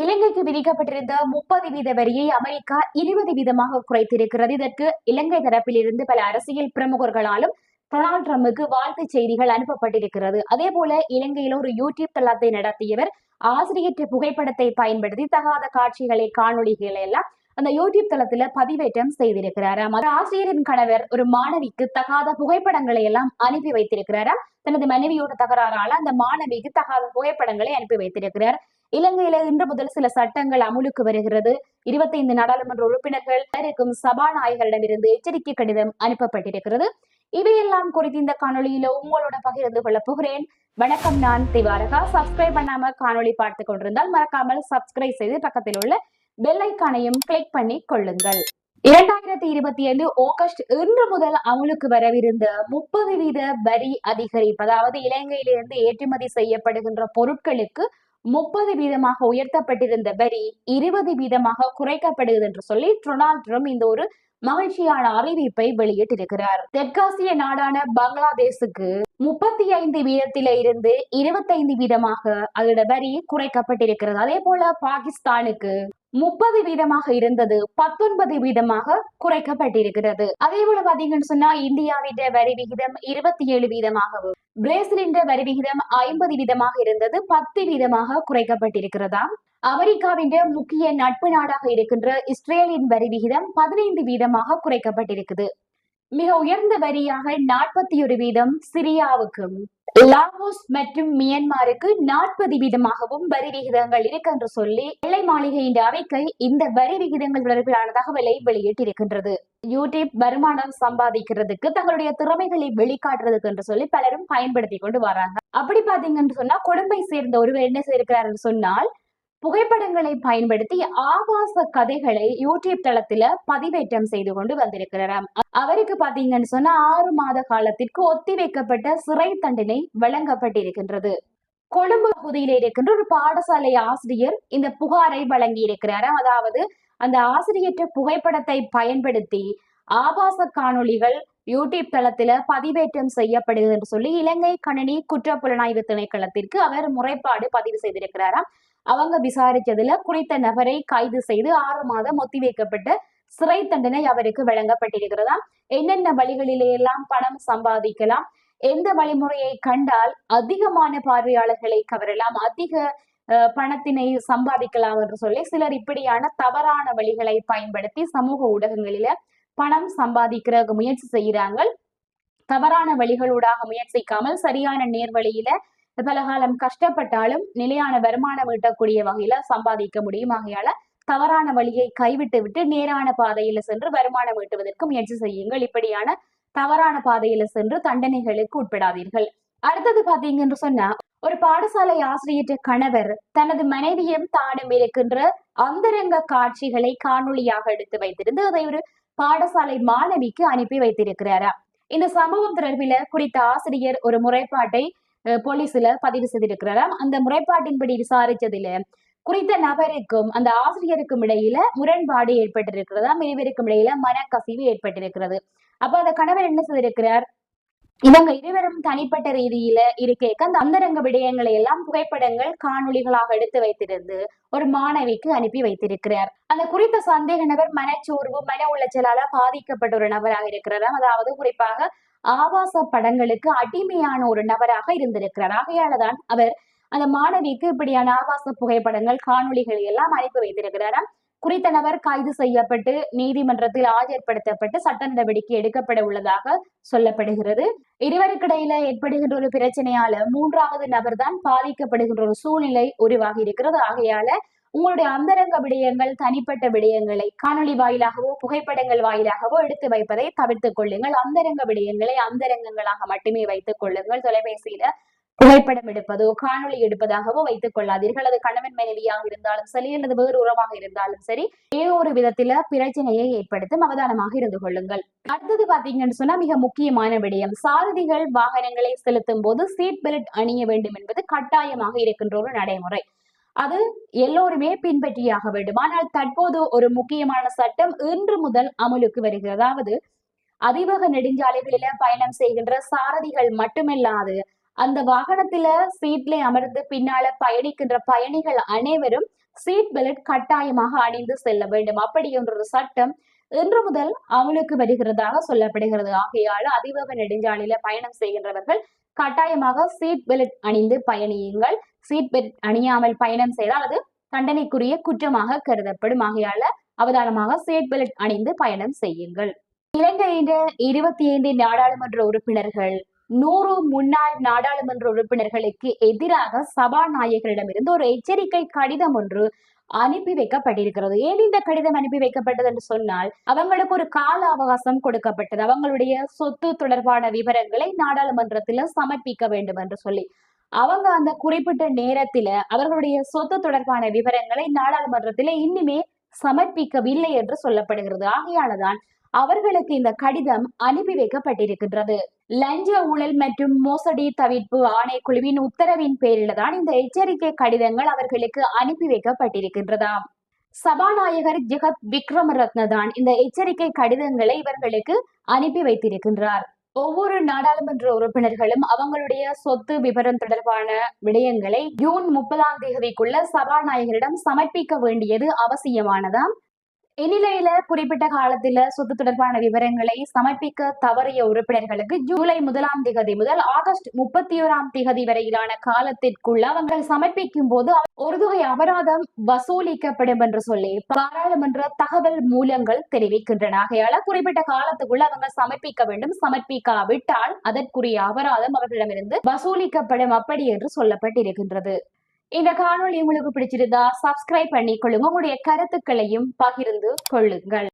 இலங்கைக்கு விதிக்கப்பட்டிருந்த 30% வரியை அமெரிக்கா 20% குறைத்திருக்கிறது. இதற்கு இலங்கை தரப்பிலிருந்து பல அரசியல் பிரமுகர்களாலும் டொனால்ட் ட்ரம்புக்கு வாழ்த்து செய்திகள் அனுப்பப்பட்டிருக்கிறது. அதே போல இலங்கையில் ஒரு யூடியூப் தளத்தை நடத்தியவர் ஆசிரியற்ற புகைப்படத்தை பயன்படுத்தி தகாத காட்சிகளை காணொலிகளை எல்லாம் அந்த யூடியூப் தளத்துல பதிவேற்றம் செய்திருக்கிறாராம். ஆசிரியரின் கணவர் ஒரு மாணவிக்கு தகாத புகைப்படங்களை எல்லாம் அனுப்பி வைத்திருக்கிறாராம். தனது மனைவியோட தகராறால அந்த மாணவிக்கு தகாத புகைப்படங்களை அனுப்பி வைத்திருக்கிறார். இலங்கையில இன்று முதல் சில சட்டங்கள் அமுலுக்கு வருகிறது. 25 நாடாளுமன்ற உறுப்பினர்கள் இருக்கும் சபாநாயகரிடமிருந்து எச்சரிக்கை கடிதம் அனுப்பப்பட்டிருக்கிறது. இவையெல்லாம் குறித்து இந்த காணொலியில உங்களோட பகிர்ந்து கொள்ள போகிறேன். வணக்கம், நான் திவாரகா. சப்ஸ்கிரைப் பண்ணாம காணொலி பார்த்து கொண்டிருந்தால் மறக்காமல் சப்ஸ்கிரைப் செய்து பக்கத்தில் உள்ள பெல் ஐக்கானையும் கிளிக் பண்ணி கொள்ளுங்கள். 2025 ஆகஸ்ட் இன்று முதல் அமலுக்கு வரவிருந்த 30% வரி அதிகரிப்பு, அதாவது இலங்கையிலிருந்து ஏற்றுமதி செய்யப்படுகின்ற பொருட்களுக்கு 30% உயர்த்தப்பட்டிருந்த வரி 20% குறைக்கப்படுகிறது என்று சொல்லி டொனால்ட் ட்ரம்ப் இந்த ஒரு மகிழ்ச்சியான அறிவிப்பை வெளியிட்டிருக்கிறார். தெற்காசிய நாடான பங்களாதேசுக்கு 35% இருந்து 25% அதோட வரி குறைக்கப்பட்டிருக்கிறது. அதே போல பாகிஸ்தானுக்கு 30% இருந்தது 19% குறைக்கப்பட்டிருக்கிறது. அதே போல பாத்தீங்கன்னு சொன்னா இந்தியாவின் வரி விகிதம் 27%, பிரேசிலின் வரி விகிதம் 50% இருந்தது 10% குறைக்கப்பட்டிருக்கிறதா. அமெரிக்காவின் முக்கிய நட்பு நாடாக இருக்கின்ற இஸ்ரேலின் வரி விகிதம் 15% குறைக்கப்பட்டிருக்குது. மிக உயர்ந்த வரியாக 41% சிரியாவுக்கும், லாவோஸ் மற்றும் மியன்மாருக்கு 40%, வரி விகிதங்கள் இருக்கு என்று சொல்லி வெள்ளை மாளிகையின் அறிக்கை இந்த வரி விகிதங்கள் தொடர்பிலான தகவலை வெளியிட்டிருக்கின்றது. யூடியூப் வருமானம் சம்பாதிக்கிறதுக்கு தங்களுடைய திறமைகளை வெளிக்காட்டுறதுக்கு என்று சொல்லி பலரும் பயன்படுத்தி கொண்டு வராங்க. அப்படி பாத்தீங்கன்னு சொன்னா கொழும்பை சேர்ந்த ஒருவர் என்ன செய்திருக்கிறார் என்று சொன்னால், புகைப்படங்களை பயன்படுத்தி ஆபாச கதைகளை யூடியூப் தளத்துல பதிவேற்றம் செய்து கொண்டு வந்திருக்கிறாராம். அவருக்கு பாத்தீங்கன்னு சொன்னா 6 மாத காலத்திற்கு ஒத்தி வைக்கப்பட்ட சிறை தண்டனை வழங்கப்பட்டிருக்கின்றது. கொழும்பு பகுதியில் இருக்கின்ற ஒரு பாடசாலை ஆசிரியர் இந்த புகாரை வழங்கி இருக்கிறாராம். அதாவது அந்த ஆசிரியற்ற புகைப்படத்தை பயன்படுத்தி ஆபாச காணொளிகள் யூடியூப் தளத்துல பதிவேற்றம் செய்யப்படுகிறது என்று சொல்லி இலங்கை கணினி குற்றப்புலனாய்வு திணைக்களத்திற்கு அவர் முறைப்பாடு பதிவு செய்திருக்கிறாராம். அவங்க விசாரிச்சதுல குறித்த நபரை கைது செய்து 6 மாதம் ஒத்தி வைக்கப்பட்ட சிறை தண்டனை அவருக்கு வழங்கப்பட்டிருக்கிறதா. என்னென்ன வழிகளிலே எல்லாம் பணம் சம்பாதிக்கலாம், எந்த வழிமுறையை கண்டால் அதிகமான பார்வையாளர்களை கவரலாம், அதிக பணத்தினை சம்பாதிக்கலாம் என்று சொல்லி சிலர் இப்படியான தவறான வழிகளை பயன்படுத்தி சமூக ஊடகங்களில பணம் சம்பாதிக்கிற முயற்சி செய்கிறாங்க. தவறான வழிகளூடாக முயற்சிக்காமல் சரியான நேர்வழியில பல காலம் கஷ்டப்பட்டாலும் நிலையான வருமானம் ஈட்டக்கூடிய வகையில சம்பாதிக்க முடியும். ஆகையால தவறான வழியை கைவிட்டு விட்டு நேரான பாதையில சென்று வருமானம் ஈட்டுவதற்கு முயற்சி செய்யுங்கள். இப்படியான தவறான பாதையில சென்று தண்டனைகளுக்கு உட்படாதீர்கள். அடுத்தது பாத்தீங்கன்னு சொன்னா, ஒரு பாடசாலை ஆசிரியர் கணவர் தனது மனைவியும் தானும் இருக்கின்ற அந்தரங்க காட்சிகளை காணொலியாக எடுத்து வைத்திருந்து அதை ஒரு பாடசாலை மாணவிக்கு அனுப்பி வைத்திருக்கிறாரா. இந்த சம்பவம் தொடர்பில குறித்த ஆசிரியர் ஒரு முறைப்பாட்டை போலீஸ்ல பதிவு செய்திருக்கிறாராம். அந்த முறைப்பாட்டின்படி விசாரிச்சதுல குறித்த நபருக்கும் அந்த ஆசிரியருக்கும் இடையில முரண்பாடு ஏற்பட்டிருக்கிறதாம். இருவருக்கும் இடையில மனக்கசிவு ஏற்பட்டிருக்கிறது. அப்ப அந்த கணவர் என்ன செய்திருக்கிறார், இவங்க இருவரும் தனிப்பட்ட ரீதியில இருக்க அந்த அந்தரங்க விடயங்களை எல்லாம் புகைப்படங்கள் காணொலிகளாக எடுத்து வைத்திருந்து ஒரு மாணவிக்கு அனுப்பி வைத்திருக்கிறார். அந்த குறித்த சந்தேக நபர் மனச்சோர்வு மன உளைச்சலால பாதிக்கப்பட்ட ஒரு நபராக இருக்கிறாராம். அதாவது குறிப்பாக ஆபாச படங்களுக்கு அடிமையான ஒரு நபராக இருந்திருக்கிறார். ஆகையாலதான் அவர் அந்த மாணவிக்கு இப்படியான ஆபாச புகைப்படங்கள் காணொலிகளை எல்லாம் அனுப்பி வைத்திருக்கிறாராம். குறித்த நபர் கைது செய்யப்பட்டு நீதிமன்றத்தில் ஆஜர்படுத்தப்பட்டு சட்ட நடவடிக்கை எடுக்கப்பட உள்ளதாக சொல்லப்படுகிறது. இருவருக்கிடையில ஏற்படுகின்ற ஒரு பிரச்சனையால 3வது நபர் தான் பாதிக்கப்படுகின்ற ஒரு சூழ்நிலை உருவாகி இருக்கிறது. ஆகையால உங்களுடைய அந்தரங்க விடயங்கள், தனிப்பட்ட விடயங்களை காணொலி வாயிலாகவோ புகைப்படங்கள் வாயிலாகவோ எடுத்து வைப்பதை தவிர்த்துக் கொள்ளுங்கள். அந்தரங்க விடயங்களை அந்தரங்கங்களாக மட்டுமே வைத்துக் கொள்ளுங்கள். தொலைபேசியில புகைப்படம் எடுப்பதோ காணொலி எடுப்பதாகவோ வைத்துக் கொள்ளாதீர்கள். அது கணவன் மனைவியாக இருந்தாலும் சரி, அல்லது வேறு உறவாக இருந்தாலும் சரி, ஏதோ ஒரு விதத்துல பிரச்சனையை ஏற்படுத்தும். அவதானமாக இருந்து கொள்ளுங்கள். அடுத்தது பாத்தீங்கன்னு சொன்னா மிக முக்கியமான விடயம், சாரதிகள் வாகனங்களை செலுத்தும் போது சீட் பெல்ட் அணிய வேண்டும் என்பது கட்டாயமாக இருக்கின்ற ஒரு நடைமுறை. அது எல்லோருமே பின்பற்றியாக வேண்டும். ஆனால் தற்போது ஒரு முக்கியமான சட்டம் இன்று முதல் அமலுக்கு வருகிறது. அதாவது அதிவேக நெடுஞ்சாலைகளில பயணம் செய்கின்ற சாரதிகள் மட்டுமல்லாது அந்த வாகனத்துல சீட்ல அமர்ந்து பின்னால பயணிக்கின்ற பயணிகள் அனைவரும் சீட் பெல்ட் கட்டாயமாக அணிந்து செல்ல வேண்டும். அப்படி என்ற சட்டம் இன்று முதல் அமலுக்கு வருகிறதாக சொல்லப்படுகிறது. ஆகையால் அதிவேக நெடுஞ்சாலையில பயணம் செய்கின்றவர்கள் கட்டாயமாக சீட் பெல்ட் அணிந்து பயணியுங்கள். சீட் பெல்ட் அணியாமல் பயணம் செய்தால் அது தண்டனைக்குரிய குற்றமாக கருதப்படும். ஆகையால அவதானமாக சீட் பெல்ட் அணிந்து பயணம் செய்யுங்கள். இலங்கையின் 25 நாடாளுமன்ற உறுப்பினர்கள் 100 முன்னாள் நாடாளுமன்ற உறுப்பினர்களுக்கு எதிராக சபாநாயகரிடமிருந்து ஒரு எச்சரிக்கை கடிதம் ஒன்று அனுப்பி வைக்கப்பட்டிருக்கிறது. ஏன் இந்த கடிதம் அனுப்பி வைக்கப்பட்டது என்று சொன்னால், அவங்களுக்கு ஒரு கால அவகாசம் கொடுக்கப்பட்டது. அவங்களுடைய சொத்து தொடர்பான விவரங்களை நாடாளுமன்றத்துல சமர்ப்பிக்க வேண்டும் என்று சொல்லி அவங்க அந்த குறிப்பிட்ட நேரத்துல அவர்களுடைய சொத்து தொடர்பான விவரங்களை நாடாளுமன்றத்தில இன்னுமே சமர்ப்பிக்கவில்லை என்று சொல்லப்படுகிறது. ஆகையாலதான் அவர்களுக்கு இந்த கடிதம் அனுப்பி வைக்கப்பட்டிருக்கின்றது. லஞ்ச ஊழல் மற்றும் மோசடி தவிர்ப்பு ஆணைக்குழுவின் உத்தரவின் பேரில் தான் இந்த எச்சரிக்கை கடிதங்கள் அவர்களுக்கு அனுப்பி வைக்கப்பட்டிருக்கின்றதாம். சபாநாயகர் ஜெகத் விக்ரமரத்ன தான் இந்த எச்சரிக்கை கடிதங்களை இவர்களுக்கு அனுப்பி வைத்திருக்கின்றார். ஒவ்வொரு நாடாளுமன்ற உறுப்பினர்களும் அவங்களுடைய சொத்து விவரம் தொடர்பான விடயங்களை ஜூன் 30ஆம் தேதிக்குள்ள சபாநாயகரிடம் சமர்ப்பிக்க வேண்டியது அவசியமானதாம். இந்நிலையில குறிப்பிட்ட காலத்துல சொத்து தொடர்பான விவரங்களை சமர்ப்பிக்க தவறிய உறுப்பினர்களுக்கு ஜூலை 1ஆம் தேதி முதல் ஆகஸ்ட் 31ஆம் தேதி வரையிலான காலத்திற்குள்ள அவர்கள் சமர்ப்பிக்கும் போது ஒரு தொகை அபராதம் வசூலிக்கப்படும் என்று சொல்லி பாராளுமன்ற தகவல் மூலங்கள் தெரிவிக்கின்றன. ஆகையால குறிப்பிட்ட காலத்துக்குள்ள அவங்க சமர்ப்பிக்க வேண்டும். சமர்ப்பிக்காவிட்டால் அதற்குரிய அபராதம் அவர்களிடமிருந்து வசூலிக்கப்படும் அப்படி என்று சொல்லப்பட்டிருக்கின்றது. இந்த காணொளி உங்களுக்கு பிடிச்சிருந்தா சப்ஸ்கிரைப் பண்ணிக்கொள்ளுங்க. உங்களுடைய கருத்துக்களையும் பகிர்ந்து கொள்ளுங்கள்.